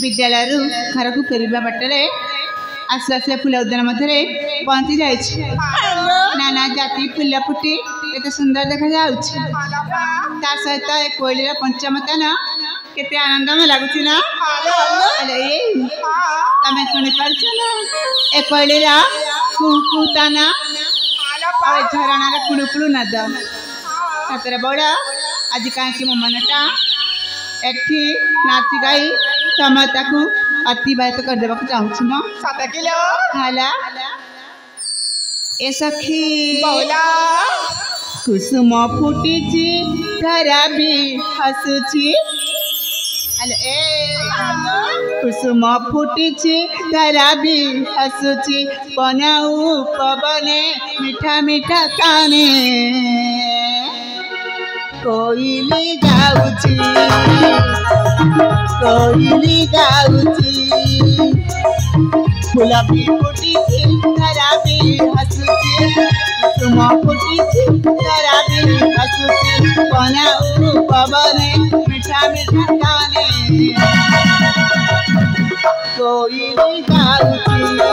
विद्यालय घर को फेरवा बाटे आसु आसु फूल उद्यान मध्य पहुंची जाए नाना जाति फूल फुटी केते सुंदर देखा ता सहित कोयली पंचमतान केते आनंद में लगुच ना तमें शुणी पार्छ ना ए कोयली कुकुताना झरणा कुड़ू कुड़ू नाद सतरे बड़ा आज कहीं मो मनटा एठी नाची गाई समय अतिबाहित करदेवा चाहूँ मो हाला ए सखी कुसुम फुटी धरा भी हसुची कुसुम फुटी धरा भी हसुची बनाऊ पवने मीठा मीठा काने कोयली गाउची फूल भी फुटी धरा भी हसुची कुसुम फुटी धरा भी हसुची बनाऊ पवने मीठा मीठा गाने कोयली गाउची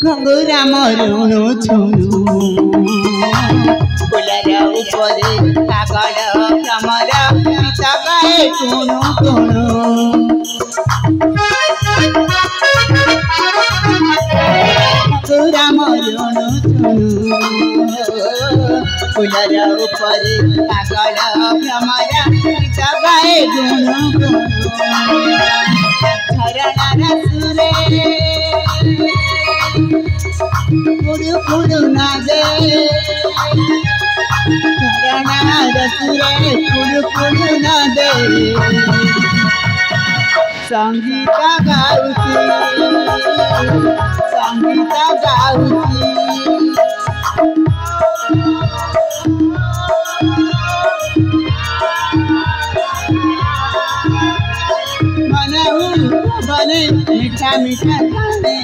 घंगुरा मरुणु छुणु फुलर उपरे कागड़ भ्रमर गीत गाए कुणु कुणु घंगुरा मरुणु छुणु फुलर उपरे कागड़ भ्रमर गीत गाए गुणु गुणु झरणा सुरे कुड़ू कुड़ू नादे झरणा सुरे कुड़ू कुड़ू नादे संगीता गाउची बने मीठा मीठा गाने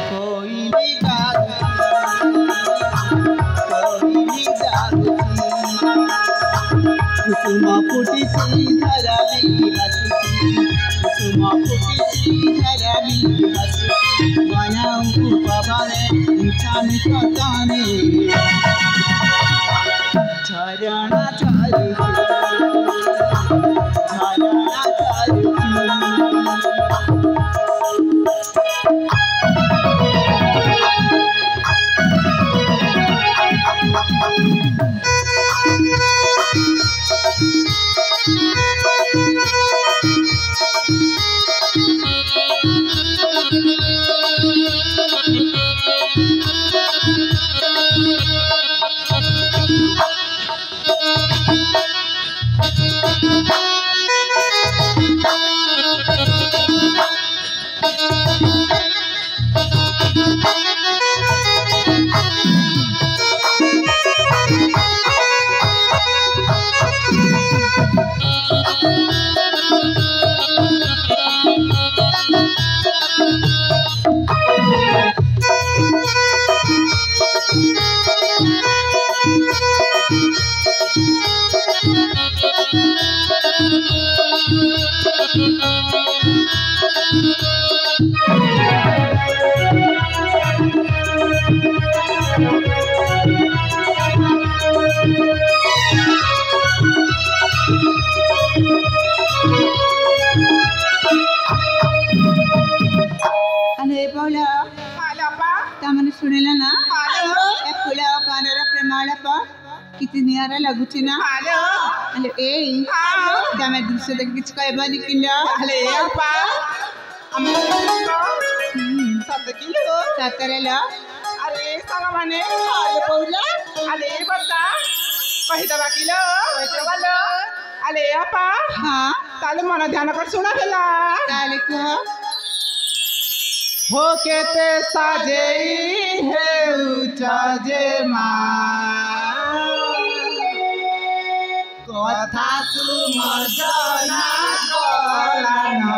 कोयली गाउची कुसुम फुटी धरा भी हसुची कुसुम फुटी धरा भी हसुची बनाऊ पवने मीठा मीठा गाने झरणा अरे बोला तमने सुनेला ना ए फुला कानरा प्रेमाळप किती नियारा लागुची ना अरे ए तमे दृश्य देख किछ कहबानी किला अरे अपा हम 7 किलो 17 अरे साला माने अरे बोला अरे बता पहिदा किलो बोलो अरे अपा हां ताले मन ध्यान कर सुना देला ताले को हो केते साजेई है उचा जे कथा तुम जना गलाना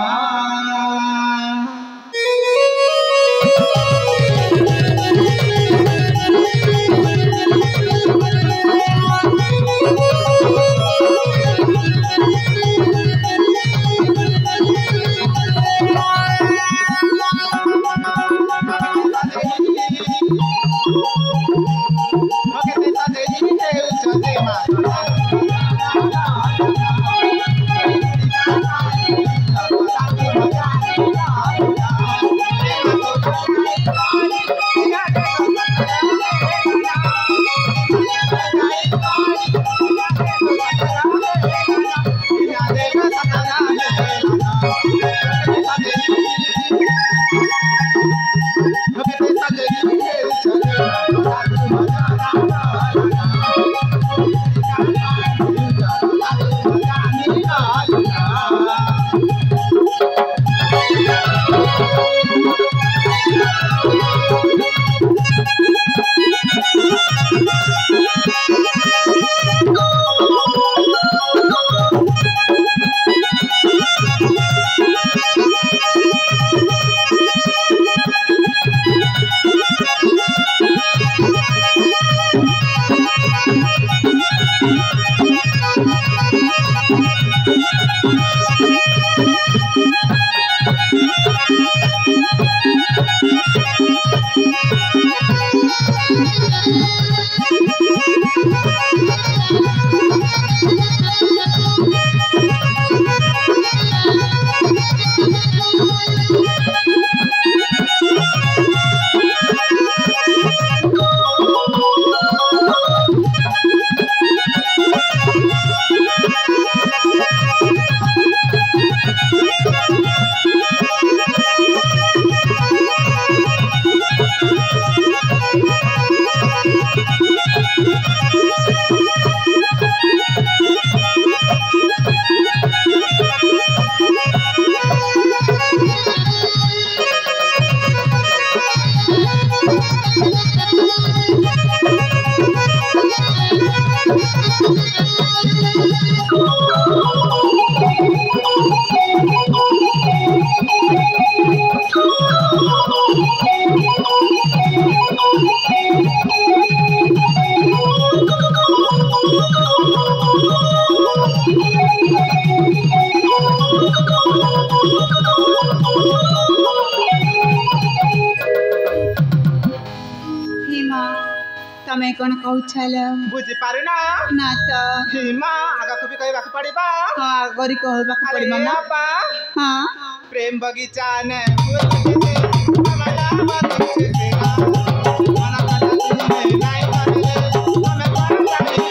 तमे कौन कहूछल बुझी पारु ना ना तो हिमा आगा को भी कहबा के पड़िबा हां गरी कहबा के पड़िबा ना हां प्रेम बगीचा ने हमारा बात से मना कटा तुमने नहीं करले हमें कौन जाने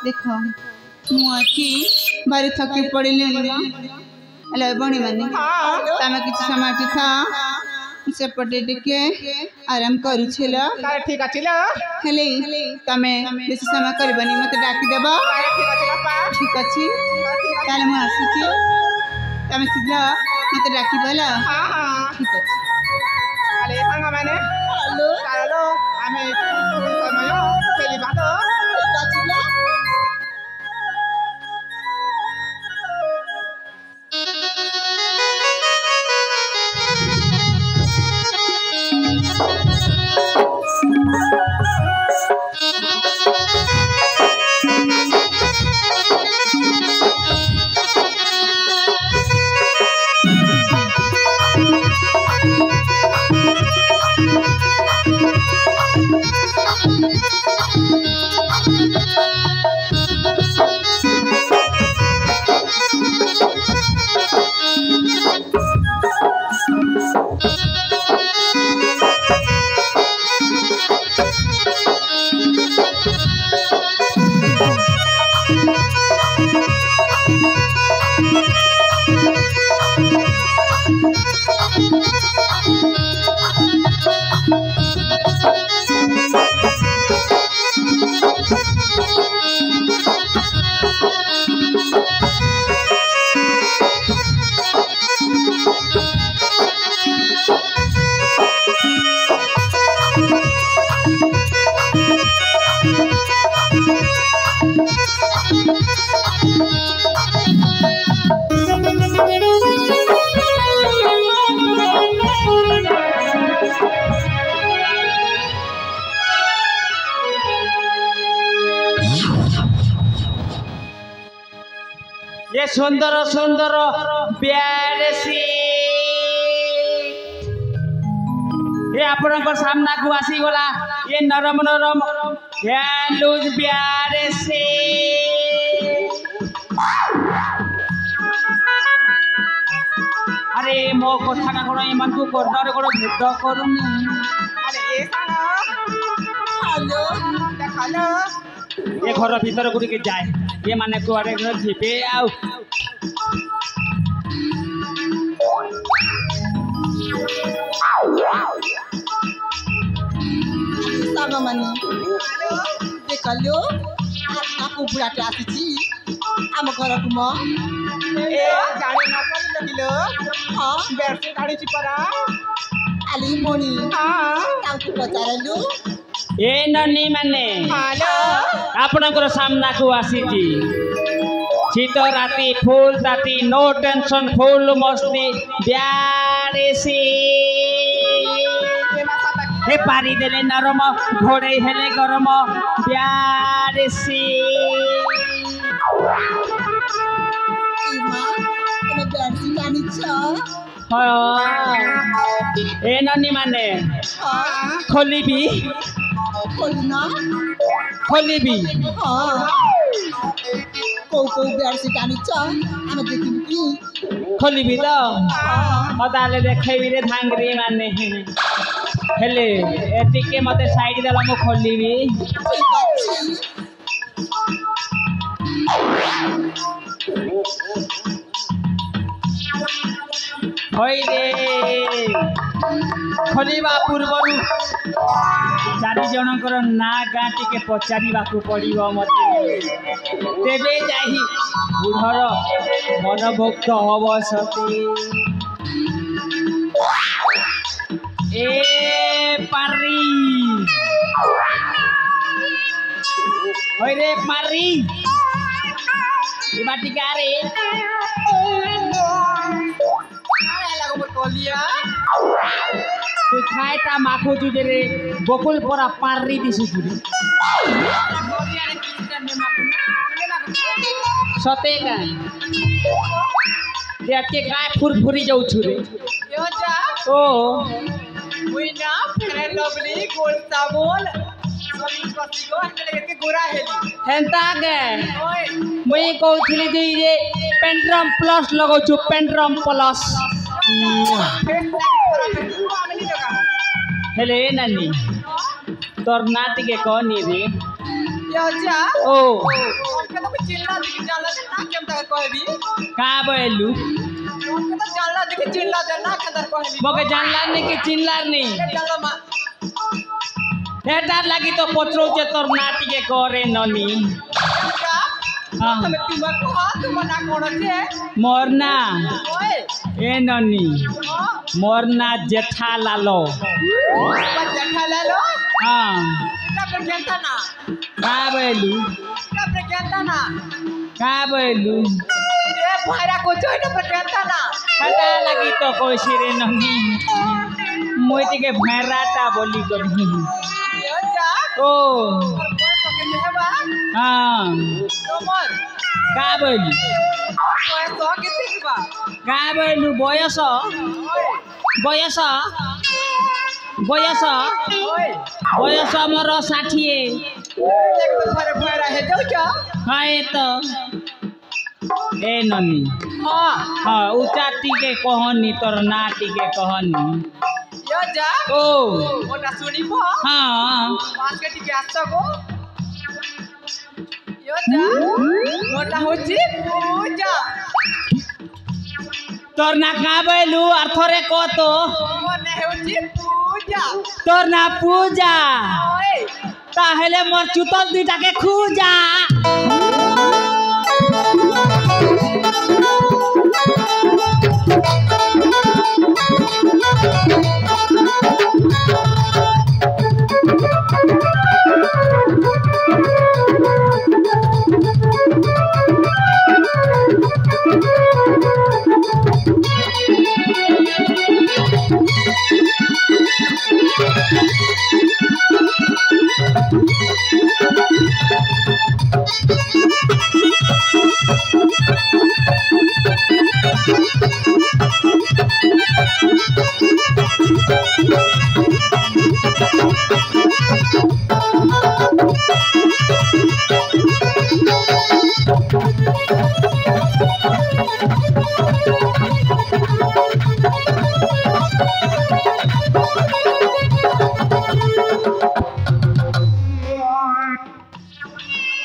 देख मुझे भारी थकी पड़े हेलो बणी मैंने तमें किसी समय था सेपटे टिके आराम करुछल ठीक अच्छे हेले तमें बेसी समय करबनी मत डाकिदेव ठीक अच्छे ताले मु आसुची तमें शीघ्र मत डाकिदेल ठीक अच्छे अरे सांग मैंने चलो आमे समय खेलिबा तो ये सुंदर सुंदर बेडशीट ये आपन सामना को आसी गला ये नरम नरम लूज बेडशीट अरे मो कथा का कोन इमान को कोर्नर कोन भेद करूनी अरे ए हेलो देखलो ये घर भीतर गुड़ी के जाए ये माने कुआड़े जीपे आउ सागा माने देखलो आपको बुढ़ाटे आसी आम घर को म ए गाड़ी न कर लगिलो हां बेडशीट गाड़ी चिपरा आली मोनी हां तांको पचारलु ए ननी माने हेलो आपनकर सामना को आसी शीत राति फुल ताती नो टेंशन फुल मस्ती ब्यारेसी हे पारी देले नरम घोड़े हेले गरम ब्यारेसी ए ननी माने खोलिबी खोलिबी को बेडशीट आनिछ आमे देखिबी की खोलिबी तो अदाले देखैबी रे धांगरी माने हेले एटिके मते साइड देला मो खोलिबी ठीक अछि होई रे खोलिबा पूर्वरु चारि जनकर ना गाँटी के पचारिबाकू पड़िबो मते तेबे जाहि बुढ़र मनभक्त हब सती ए पारी होई रे पारी ई बाटी का रे तू खाए ता माखो तुझे रे बकुल परा पारी दिसु तुरे सते का देख के काय फुरफुरी जाऊ छुरे यो जा ओ मुई ना फेयर लवली गोल्ड साबुन हेंता के मुई कहूली जे ये पेंट्रम प्लस लगो छु पेंट्रम प्लस हेले नानी तोर नाटी के कहनी रे ओ का बोलू मगे जानला नहीं कि चिल्लार नहीं हेटार लगी तो पचरो जे तोर नाटी के करे ननी मोरना ए ननी मोरना जेठा लालो हाँ का बोलू का बोलू हटा लगी तो कोशी रे ननी मोती के भैराटा बोली कभी ओ हाँ का बोलू का बोलू बयस बयस बयस बयस मोर 60 हाँ तो ए ननी हाँ ऊँचा टीके कहनी तोर ना टीके कहनी ओ हाँ तोर ना का बोलू और थोड़े को तो तोर ना पूजा ताहले मोर चुतल दुईटा के खूजा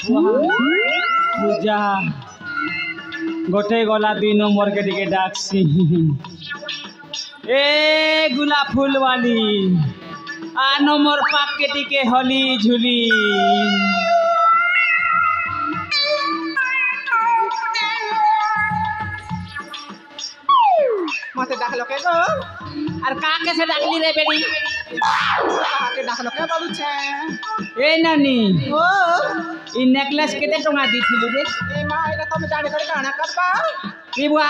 पूजा गोटे गला 2 नंबर के टिके डाकसी ए गुला फूल वाली आ नंबर पाक के टिके हली झुली मते डाकलो के गो और का के से डाकली रे बेटी कहा के डाकलो के बाबू छे ए नानी ओ इ नेकलेस केते टंगा दीथिलु रे ए मां एला तुम जाने करे काना करबा इ बुआ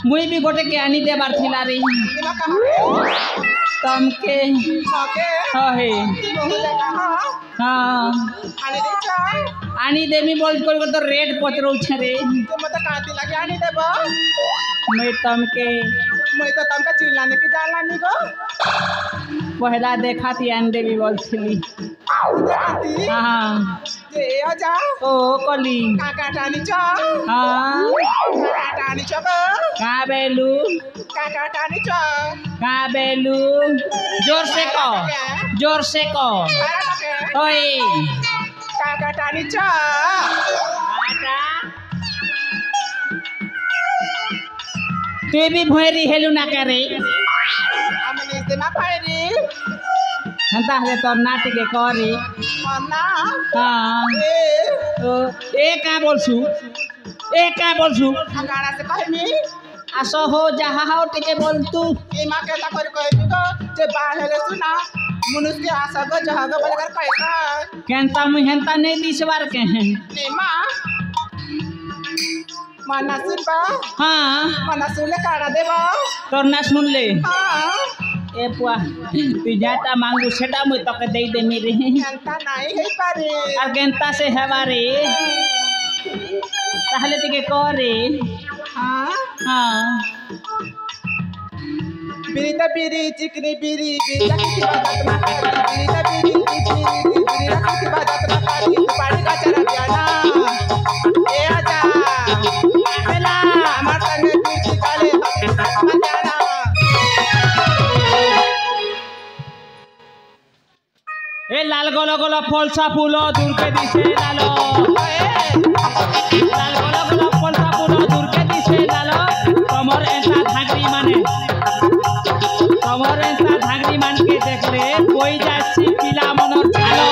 मुई भी गोटे के आनी देबार थिला रे इमा कहा तमके ओके हे बोले कहा हां आने दे चाय आनी देमी बोल को तो रेट पचरो छ रे तुम मत काती लगे आने देबो मैं तमके मैं तो तमका चिल्लाने की जानला नी गो पहला देखा थी आन देवी बोल थी देखती हाँ जे आजा ओ कली काका टानी चा हाँ काका टानी चा का बेलू काका टानी चा का बेलू जोर से कहो जोर से कहो ओए काका टानी चा तू भी भोरी हेलू ना करे हमने से ना फायरी हंता है तो नाटी के करे मन्ना हाँ ए का बोलसु गाना से कहनी आसो हो जहा हो टिके बोल तू ई मां के ला कर कहनी गो जे बाहेले सुना मनुष्य के आशा गो जहा गो बोलकर कैसा केनता मुहंता नहीं दिसवार के हैं ने मां मना सुन बा हाँ मना सुन ले काड़ा देबो तोर ना सुन ले हां ए पुआ तू जाता मांगू सेटा मुई तके दे दे मेरे केनता नहीं है पारे और केनता से हवारे ताहले टिके करे हां हाँ बिरी त बिरी चिकनी बिरी बिरी रखी बात ना करी बिरी त बिरी चिकनी बिरी रखी बात ना करी पाड़ी का चरा जाना ए आजा बेला हमार संगे तुझी काले मत जाना ए लाल गोलो गोलो फलसा फूलो दूर के दिसे लालो लाल गोलो गोलो फलसा फूलो दूर के दिसे लालो कमर ऐसा धागरी मान के देखले कोई जासी पिला मनर झालो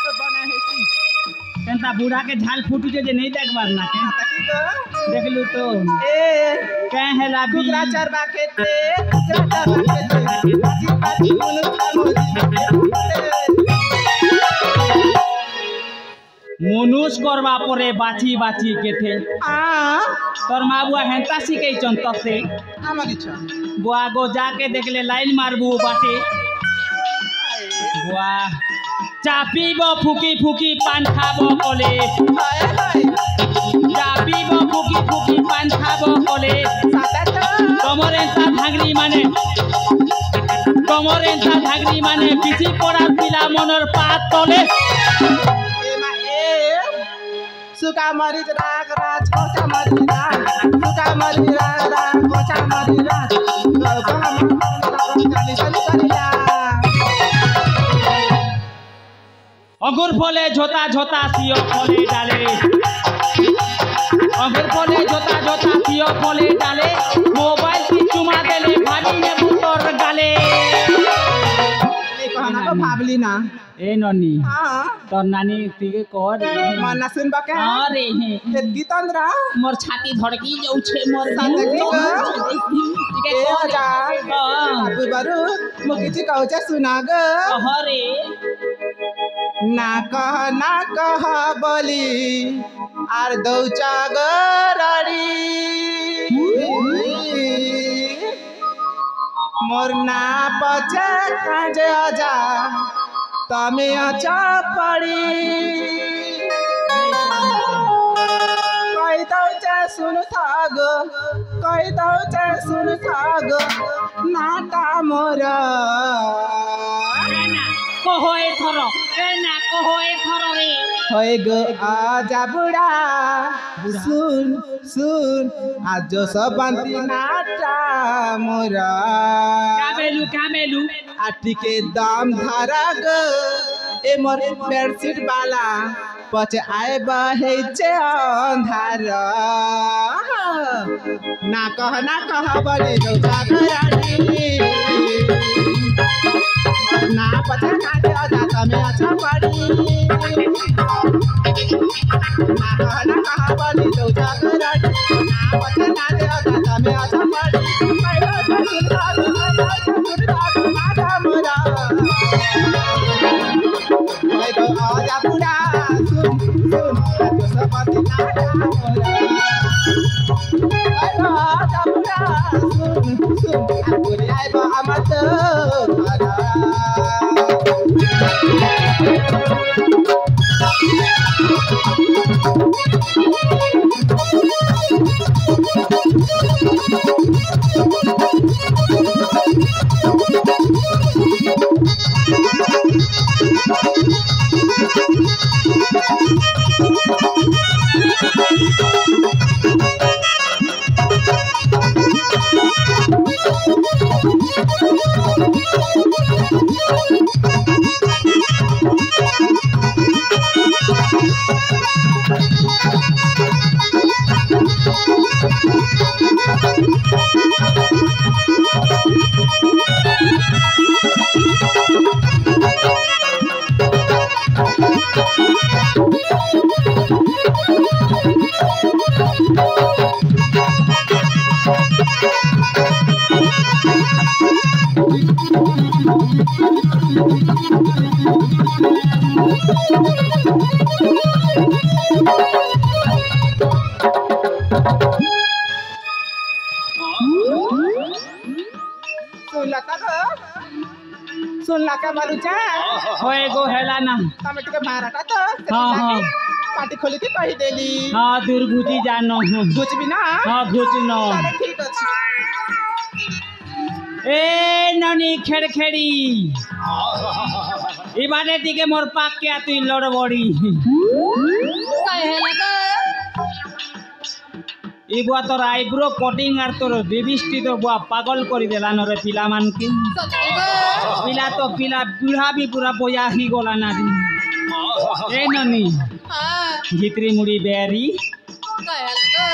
तो बना हेसी केनता बूढ़ा के झाल फूटू जे नहीं देखबार ना के ताकी गो देखलू तो ए कह हेला बी कुकरा चरवा के ते बाजी बाजी मुनु मनुष करवा परे बाची बाची के थे आ तोर माँ बुआ हेंता सिखे चंतते আমার ইচ্ছা बुआ गो जाके देखले लाइन मारबू बाटे बुआ चापीब फुकी फुकी पान खाबो कले হায় হায় चापीब फुकी फुकी पान खाबो कले সাতাটা कमर एंता धागरी माने पिछी पड़ा पिला मनर पात तले এ মা এ সুকা মরিচ রাগ রাজ কোচা মরিচ রাগ সুকা মরিচ রাগ রাগ কোচা মরিচ রাগ গলগলা মরিচ চালি চালি করিলা अंगूर फले झोता झोता सियो फले डाले अंगूर फले झोता झोता सियो फले डाले मोबाइल की चुमा देले भाभी ने बुतोर गाले এই कहना को भाबली ना ए ननी हां तोर नानी तिगे कर माना सुनबा के अरे हे ए गीतंद्रा मोर छाती धड़की जाऊ छे मोर साथे की तिगे ए कर जा बाबू बारू मुकिची कहूचे सुना ग हरे ना कह बोली आर दौचा गराड़ी मोर ना पचे काजे आजा तमे आचा पड़ी कई दौचे सुन थाग कई दौचे सुन थाग नाटा मोरा कहो ए थरो ए ना कहो ए थरो रे होए गो आजा बुढ़ा सुन सुन आज जो सब बंती नाटा मोरा कामेलू आटी के दाम धारा गो ए मोर बेडशीट वाला पचे आए बहे चे अंधारा ना कह बने जो जागरानी ना पचे काटे जाता में अच्छा पड़ी ना कह बने जो जागरानी ना पचे काटे जाता में अच्छा पड़ी पहला तो सुनता माता मोरा मैं तो आजा बुढ़ा सुन सुन तो सब नाटा मोरा मैं तो आजा बुढ़ा सुन सुन बुढ़ी आए बा अमर तो सुनला का मालूचा होए गो हेला ना टमाटर के माराटा तो हाँ, हाँ। पार्टी खोली के कही देली हाँ दूर घुची जानो कुछ भी ना हाँ घुची नो चलो ठीक अछि ए ननी खेड़खेड़ी इबारे दिके मोर पाक के तुई लड़बड़ी कहे लगा इबुआ तोर आईब्रो कटिंग और तोर लिपस्टिक तो बुआ पागल कर देला नरे पिला मान के पिला तो पिला बुढ़ा भी पूरा बोया ही गोला ना दी ए ननी हां भितरी मुड़ी बेरी कहे लगा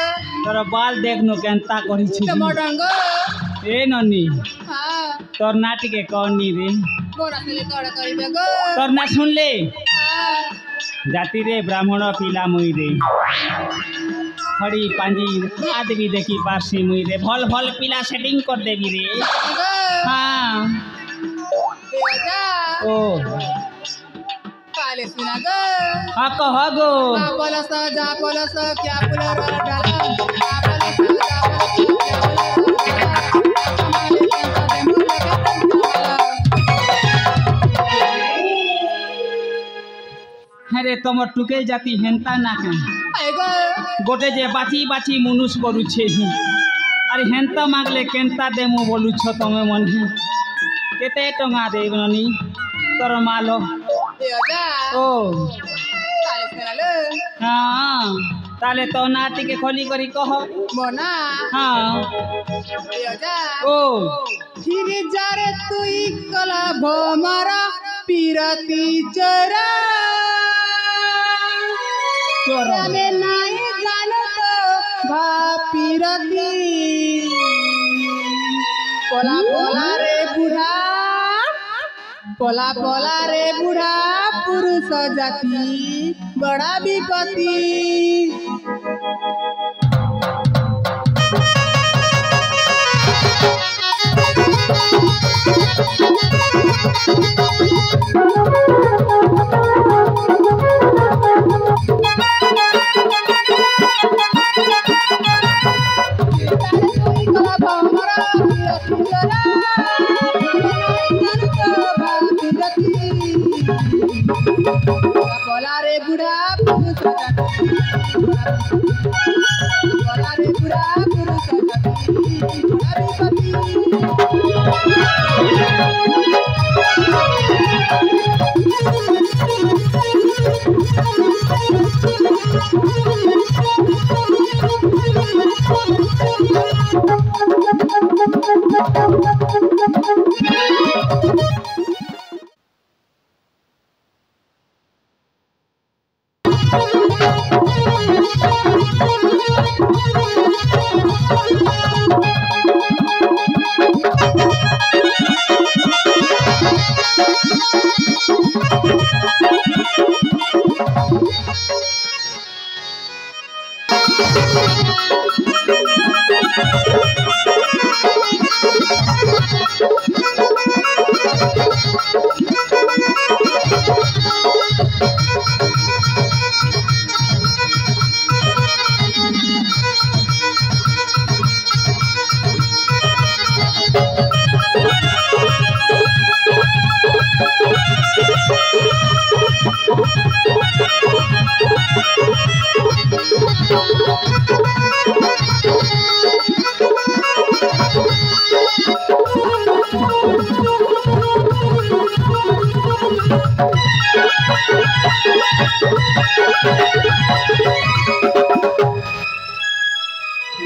तोर बाल देखनो केनता करी छी टमाटंग ए ननी हां तोर नाटी के कौनी रे मोरा के तोड़ करिबे गो तोर ना सुन ले हां जाति रे ब्राह्मण पिला मुई रे खड़ी पांजी आदमी देखी पासी मुई रे भल भल पिला सेटिंग कर देबी रे हां जा ओ काले सुना गो हाँ कह गो बोलस जा बोलस क्या पुलर डाला अरे तुम टुके जाती हेंता ना के गोटे जे बाची बाची मुनुष करू छे अरे हेंता मागले केंता देमु बोलू छ तमे मन केते टंगा देब ननी तोर मालो ओ हाँ ताले तो नाटी के खोली करी कह मोना हाँ ओ फिर जारे तुई कला भमरा पीरती चरा में नहीं जानो तो भापीरती पोला पोला रे बुढ़ा पोला पोला रे बुढ़ा पुरुष जाति बड़ा विपत्ति बोला रे बुढ़ा पुरुष बोला रे बुढ़ा पुरुष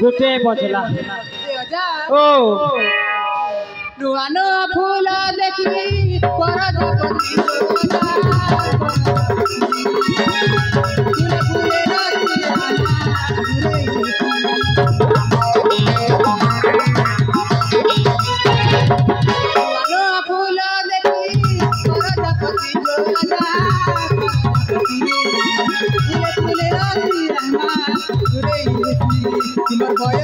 गुटे बचला ओ रुआनो फूल देखी पर जगती रुआनो फूल देखी पर जगती तुम्हार बयस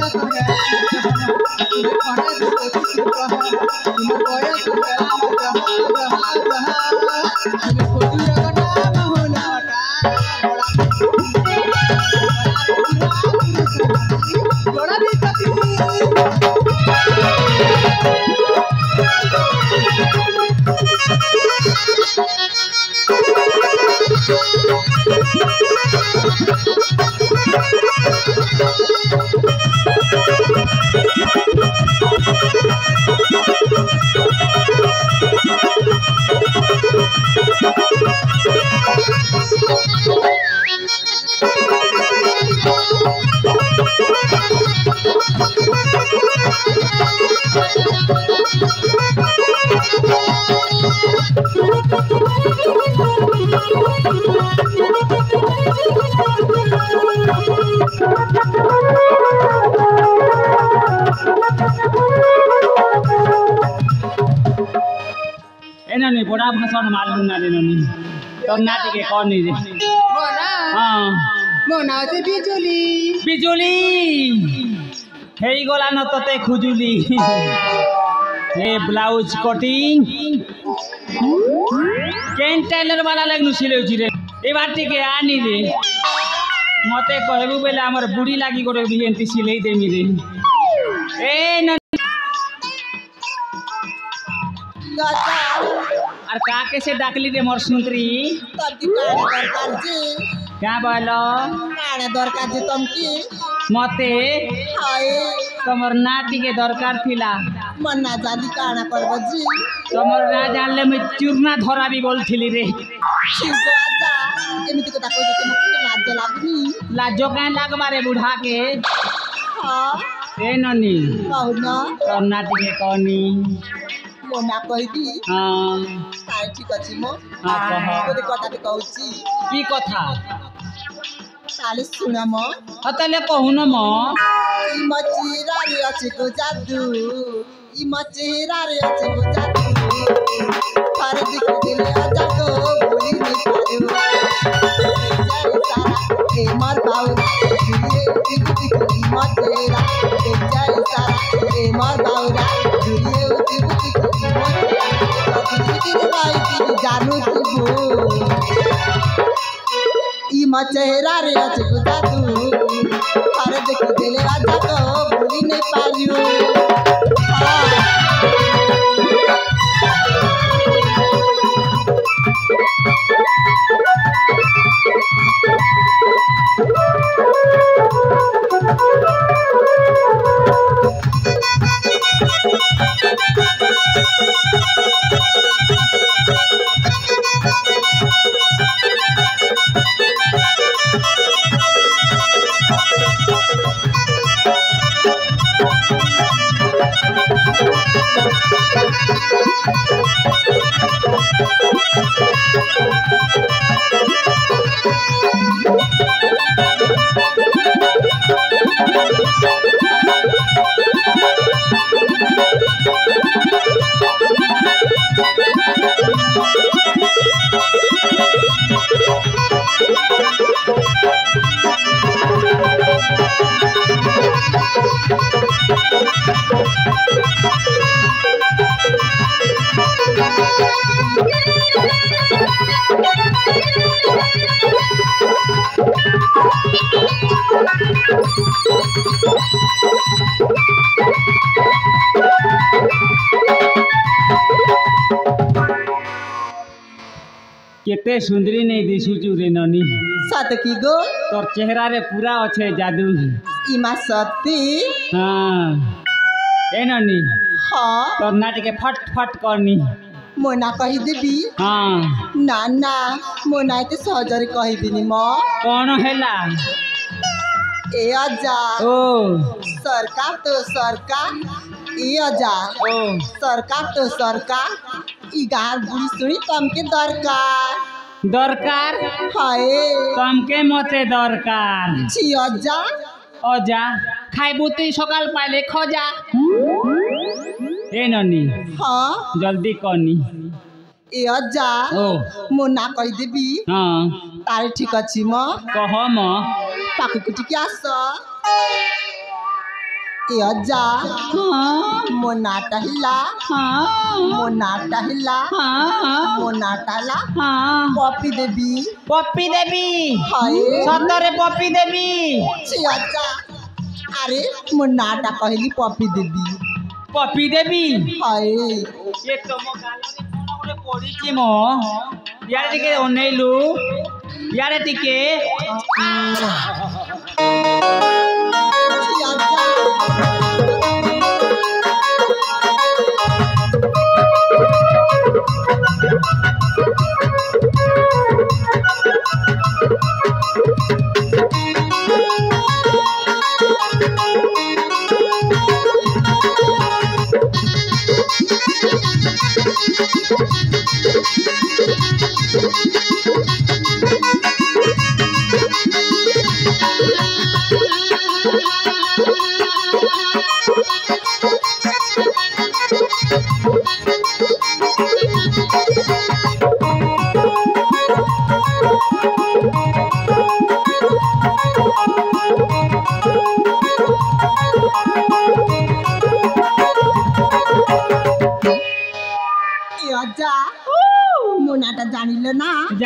भाषण मालूम ना रे ननी तो ना टिके कौन रे मोना हां मोना होते बिजुली बिजुली हेई गला न तते खुजुली हे ब्लाउज कटिंग केन टेलर वाला लगनु सिले रे ए बाटी के आनी रे मते कहबू बेला हमर बुढ़ी लागी गोरे बिहंती सिले देमी रे ए न गाता और का के से डाकली रे मोर सुंदरी तब काने दरकार जी क्या बोलो काने दरकार जी तुमकी मते हाय तमर नाटी के दरकार थिला मन ना जानी काना करब जी तमर ना जानले मैं चूरना धरा भी बोलथिली रे छिगो आजा एमिति कथा कहि देते मके लाज लागनी लाजो काहे लागबा रे बुढ़ा के हां ए ननी कहू ना तोर नाटी के कहनी मोना कहिबी हां ताई ठीक अछि मो हां कह कोते कथा ते कहूची की कथा ताले सुना मो हतले कहू न म ई मचीरा रे अछि को जादू ई मचीरा रे अछि को जादू फार दिख दिल आजा को बोली नहीं पायो जय सारा ए मर बाऊ ये दिख दिख ई मचीरा जय सारा ए मर बाऊ ये दिख दिख ई मचीरा जानू तू ई मचेहरा रे अछि को जादू फार दिख दिल आजा को बोली नहीं पायो केते सुंदरी नहीं दिसुचु रे ननी सत की गो तोर चेहरा रे पूरा अच्छे जादू इमा सती हां ए ननी हाँ तोर नाटी के फट फट करनी मोना कही देबी हाँ ना ना मोना ते सहजरे कहबिनी म कौन हैला ए अजा ओ सरकार तो सरकार ए अजा ओ सरकार तो सरकार ई गार बुढ़ी सुनी तमके दरकार दरकार हाय तमके मते दरकार छी अजा अजा खाइबू तुई सकाल पाइले खजा ए ननी हाँ जल्दी करनी ए अजा ओ मोना कही देबी हाँ तारे ठीक अछि म कह म पाकु कुटी के आस ए अजा हाँ मोना टहला हाँ मोना टहला हाँ मोना टहला हाँ पपी देबी पप्पी देवी हाय सतरे पप्पी देवी छी अजा अरे मोना टा कहली पपी देबी पप्पी देवी हाय ये तो मो गालरे कोन करे पड़ीची मो यार टिके ओनेलु यार टिके छी अजा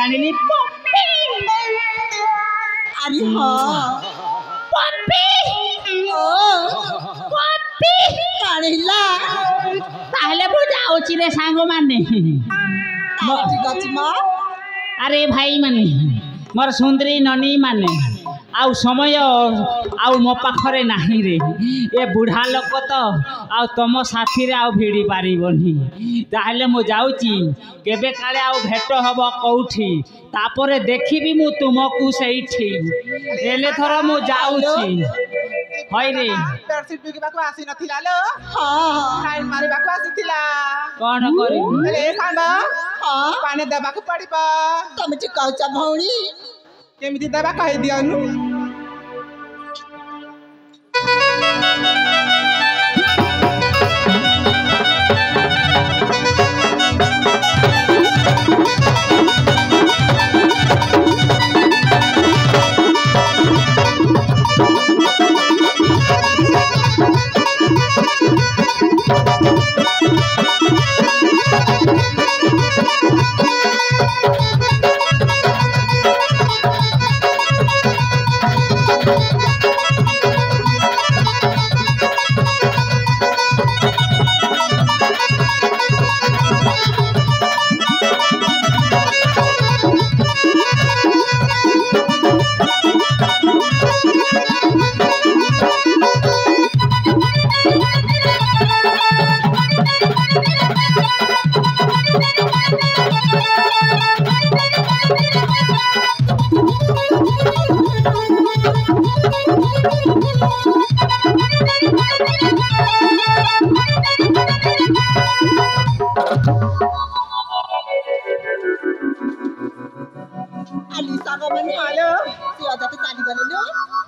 जानिली पप्पी अरे हाँ पप्पी ओ पप्पी काढ़िला ताहले मु जाउची रे सांग माने ठीक अछि माँ अरे भाई माने मोर सुंदरी ननी माने आउ समय आउ मो पाखरे नाही रे ए बुढ़ा लोक तो आउ तुम साथी रे आउ भिड़ी पारिबनी ताहले मु जाउची केबे काले आउ भेट हब कौठी तापरे देखिबी मु तुमको सेठी एले थर मु जाउची होय रे बेडशीट बिगबाको आसी नथिला लो हाँ टाइम मारिबाको आसीथिला कौन करी ए सांग हाँ पानी देबाको पड़िबा तमे जे कहूछ भौणी केमिति देबा कहि दियनु आली सांग म्हणे हेलो ती आता ते चाली गेलो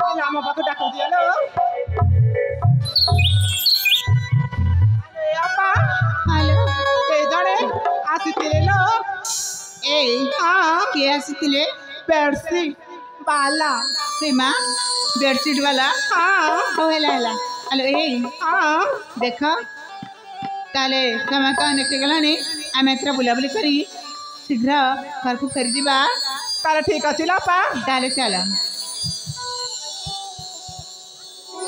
ए आमा बाको डाको दियलो अरे आपा हॅलो ए जणे आसीथिले लो ए हां के आसीथिले बेडशीट बाला सीमा बेडशीट वाला हां हो ହେଲା ହ୍ୟାଲୋ ଏ हां ଦେଖ ତାହେଲେ ତମେ ତ ନେଇକି ଗଲାଣି ଆମେ ଏଥର ବୁଲାବୁଲି କରି ଶୀଘ୍ର ଘରକୁ ଫେରିଯିବା तारे ठीक अछि लापा ତାହେଲେ ଚାଲ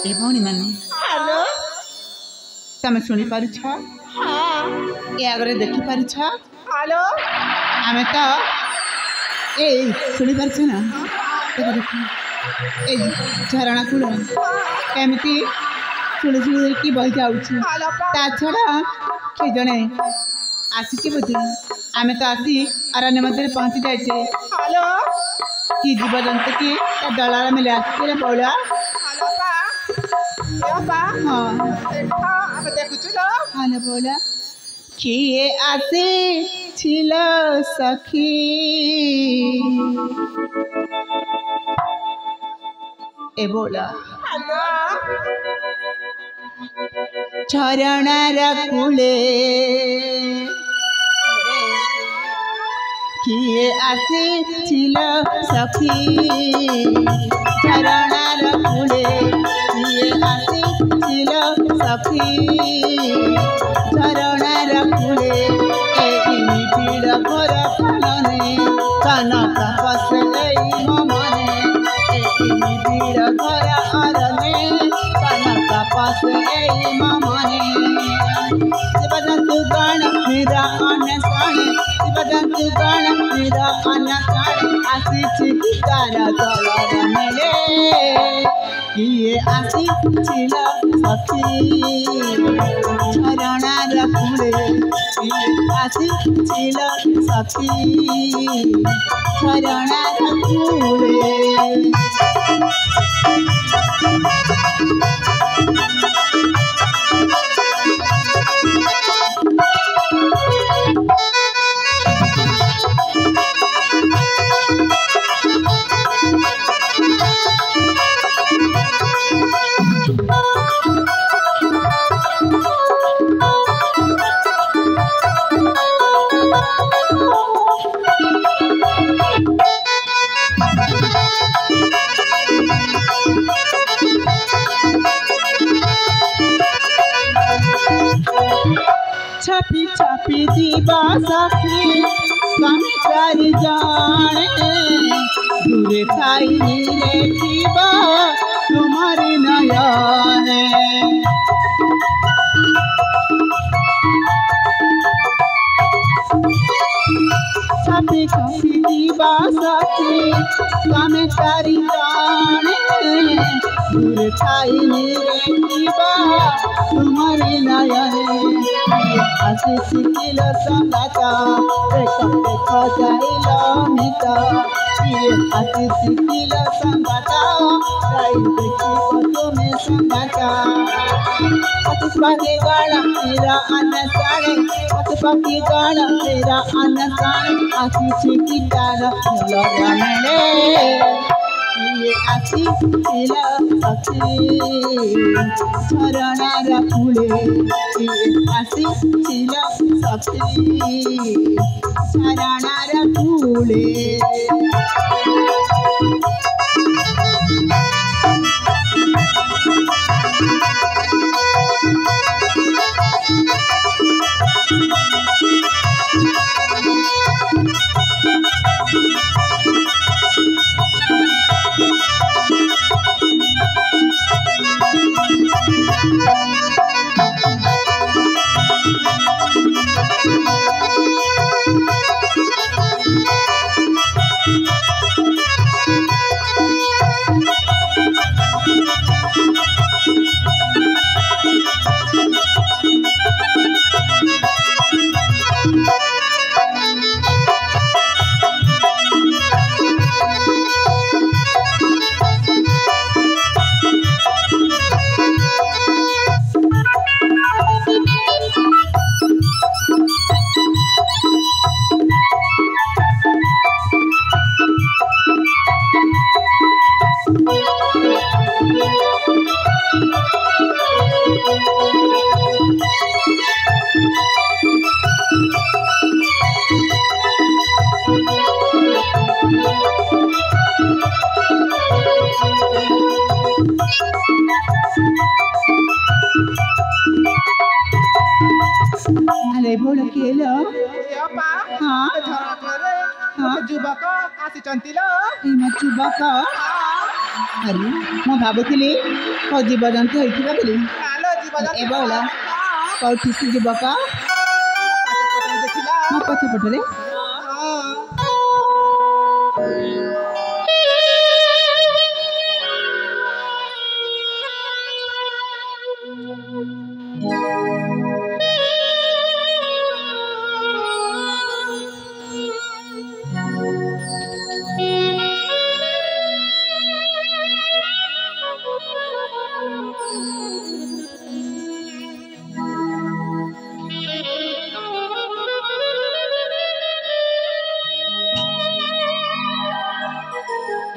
ଏ ଭଉଣୀମାନେ हेलो ତମେ ଶୁଣିପାରୁଛ हां ଏ ଆଗରେ ଦେଖିପାରୁଛ हेलो ଆମେ ତ ଏ ଶୁଣିପାରୁଛ ନା ଦେଖ ଦେଖ ଏ ଝରଣା କୂଳ କେମିତି ଶୁଣି ଶୁଣିକି ବହି ଯାଉଛି हेलो पा ତା ଛଡ଼ା କିଏ ଜଣେ ଆସିଛି ବୋଧେ ଆମେ ତ ଆସି ଅରଣ୍ୟ ମଧ୍ୟରେ ପହଞ୍ଚି ଯାଇଛେ हेलो କି ଜୀବଜନ୍ତୁ କି ତା ଦଳାର ମିଳେ ଆସିଥିଲେ ବଉଳା हेलो पा ए पा ହଁ देखा ଆମେ ଦେଖୁଛୁ लो ହ୍ୟାଲୋ ବଉଳା କିଏ ଆସିছিল ସଖୀ ଏ ବଉଳା हेलो ଝରଣାର କୂଳେ କିଏ ଆସିছিল ସଖୀ ଝରଣାର କୂଳେ କିଏ ଆସିছিল ସଖୀ ଝରଣାର କୂଳେ ଏଇ ନିବିଡ଼ ଘର କାନନେ କାନ ତପସ୍ୟ ଏଇ ମମନେ ଏଇ ନିବିଡ଼ ଘର ଅରନେ କାନ ତପସ୍ୟ ଏଇ ମମନେ ଶିବଜନ୍ତୁ ଗଣ ମୀରା ଅନସଣେ ଶିବଜନ୍ତୁ ଗଣ ମୀରା ଅନସଣେ ଆସିଛି ତାର ତଳର ମେଳେ କିଏ ଆସିছিল ସଖୀ ଝରଣାର କୂଳେ କିଏ ଆସିছিল ସଖୀ ଝରଣାର କୂଳେ छपी छपी दीवा सखी स्वामी चारि जाने दूरे थाई रे थीबा तुम्हारी नयने छापी छापी दीवा साथी स्वामी चारि जाने दूरे थाई रे थीबा तुम्हारी नयने आसी सिकिल संगाता देखो देखो जाइलो मिता ये आसी सिकिल संगाता जाई देखो तुम्हें संगाता पति गाड़ा मेरा अन्न साड़े पति गाड़ा मेरा अन्न साड़े आसी सिकिल लगाने ये आसी सिला सखी शरणार फूले ये आसी सिला सखी शरणार फूले अरे बोल केलं हाँ हाँ ଯୁବକ ଆସିଛନ୍ତି ଲୋ ଯୁବକ ଆରେ ମୁଁ ଭାବୁଥିଲି ମୋ ଜୀବଜନ୍ତୁ ହେଇଥିବା ବୋଲି ଆଲୋ ଜୀବଜନ୍ତୁ ଏ ବଉଳ କୋଉଠି ସେ ଯୁବକ ଦେଖିଲା ମୋ ପଛପଟରେ